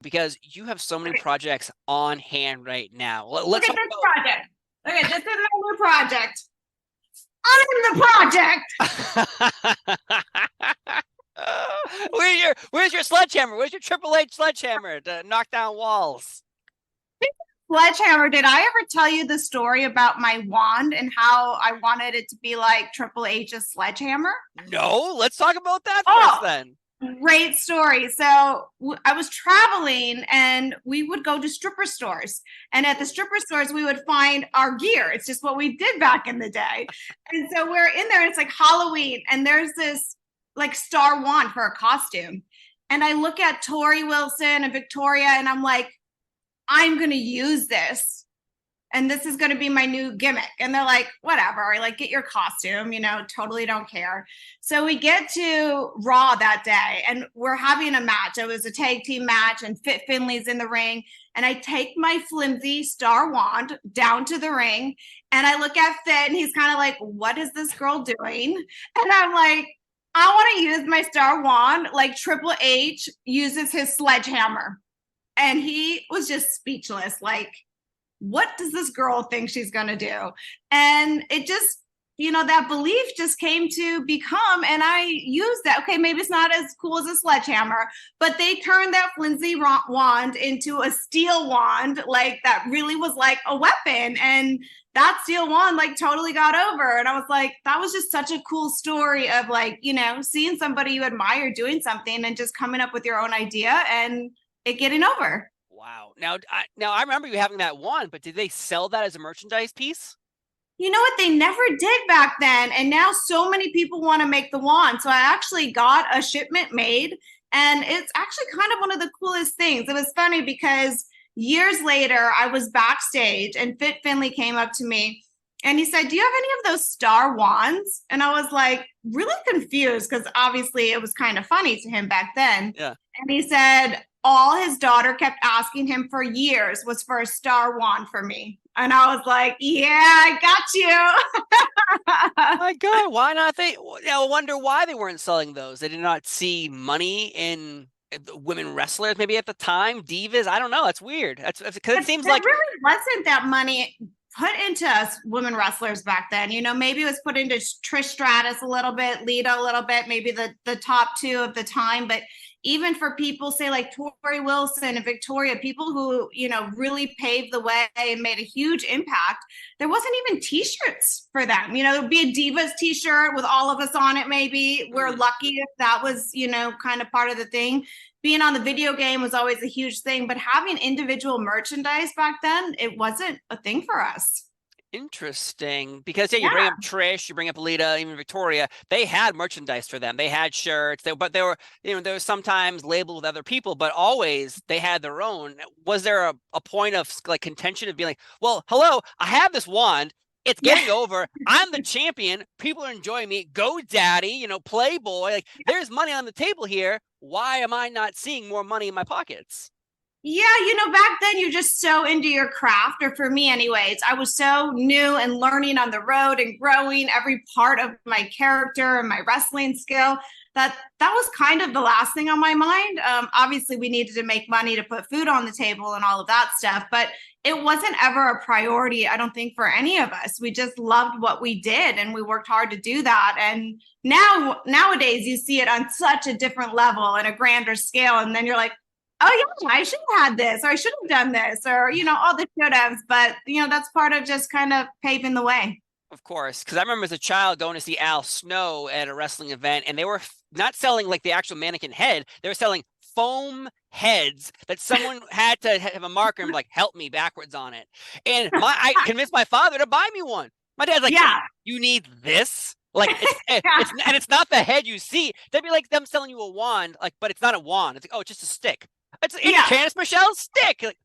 because you have so many projects on hand right now. Look Let's at talk this project. Okay, this is my new project. I'm the project. Where's your sledgehammer? Where's your Triple H sledgehammer to knock down walls? Sledgehammer, did I ever tell you the story about my wand and how I wanted it to be like Triple H's sledgehammer? No, let's talk about that first Oh, then. great story. So I was traveling and we would go to stripper stores. And at the stripper stores, we would find our gear. It's just what we did back in the day. And so we're in there and it's like Halloween. And there's this like star wand for a costume. And I look at Tori Wilson and Victoria and I'm like, I'm going to use this. And this is going to be my new gimmick. And they're like, whatever, like get your costume, totally don't care. So we get to Raw that day and we're having a match. It was a tag team match and Fit Finley's in the ring. And I take my flimsy star wand down to the ring and I look at Fit and he's kind of like, what is this girl doing? And I'm like, I want to use my star wand like Triple H uses his sledgehammer. And he was just speechless, like, what does this girl think she's going to do? And it just, that belief just came to become, and I used that. Okay, maybe it's not as cool as a sledgehammer, but they turned that flimsy wand into a steel wand, like that really was like a weapon. And that steel wand like totally got over. And I was like, that was just such a cool story of like, seeing somebody you admire doing something and just coming up with your own idea and it getting over. Wow. Now I remember you having that wand, but did they sell that as a merchandise piece? You know what? They never did back then. And now so many people want to make the wand. So I actually got a shipment made. And it's actually kind of one of the coolest things. It was funny because years later, I was backstage and Fit Finley came up to me and he said, do you have any of those star wands? And I was like, really confused because obviously it was kind of funny to him back then. Yeah. And he said, all his daughter kept asking him for years was for a star wand for me. And I was like, yeah, I got you. My God, why not? I wonder why they weren't selling those. They did not see money in women wrestlers, maybe at the time, divas. I don't know. That's weird. That's because it seems like really wasn't that money put into us women wrestlers back then. Maybe it was put into Trish Stratus a little bit, Lita a little bit, maybe the top two of the time. But even for people, say like Tori Wilson and Victoria, people who, really paved the way and made a huge impact, there wasn't even t-shirts for them. There'd be a Divas t-shirt with all of us on it, maybe. We're lucky if that was, kind of part of the thing. Being on the video game was always a huge thing, but having individual merchandise back then, it wasn't a thing for us. Interesting, because you bring up Trish, you bring up Lita, even Victoria. They had merchandise for them. They had shirts, but they were, they were sometimes labeled with other people, but always they had their own. Was there a point of like contention of being like, well, hello, I have this wand. It's getting over. I'm the champion. People are enjoying me. Go daddy, Playboy. Like there's money on the table here. Why am I not seeing more money in my pockets? Yeah, back then you're just so into your craft, or for me anyways, I was so new and learning on the road and growing every part of my character and my wrestling skill that was kind of the last thing on my mind. Obviously, we needed to make money to put food on the table and all of that stuff, but it wasn't ever a priority, I don't think, for any of us. We just loved what we did and we worked hard to do that. And nowadays you see it on such a different level and a grander scale. And then you're like, oh yeah, I should have had this, or I should have done this, or, all the should haves. But, that's part of just kind of paving the way. Of course, because I remember as a child going to see Al Snow at a wrestling event, and they were not selling like the actual mannequin head. They were selling foam heads that someone had to have a marker and like, help me backwards on it. And I convinced my father to buy me one. My dad's like, yeah, you need this? Like it's not the head you see. They'd be like them selling you a wand, like, but it's not a wand. It's like, oh, it's just a stick. It's Candice Michelle's stick. Like,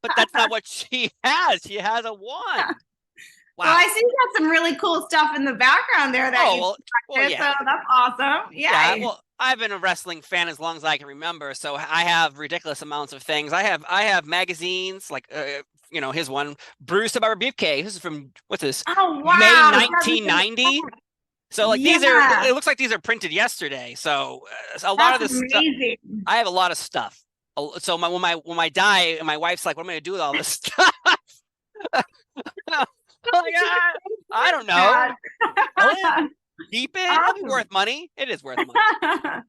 but that's not what she has. She has a wand. Wow. Well, I see you got some really cool stuff in the background there so that's awesome. Yeah. Well, I've been a wrestling fan as long as I can remember, so I have ridiculous amounts of things. I have magazines like his one, Bruce Survivor Beefcake. This is from what's this? Oh wow, May 1990. So like these are, it looks like these are printed yesterday. So a lot of this stuff, I have a lot of stuff. So when I die, and my wife's like, "What am I gonna do with all this stuff?" I'm like, I don't know. Yeah. Keep it. It'll be worth money. It is worth money.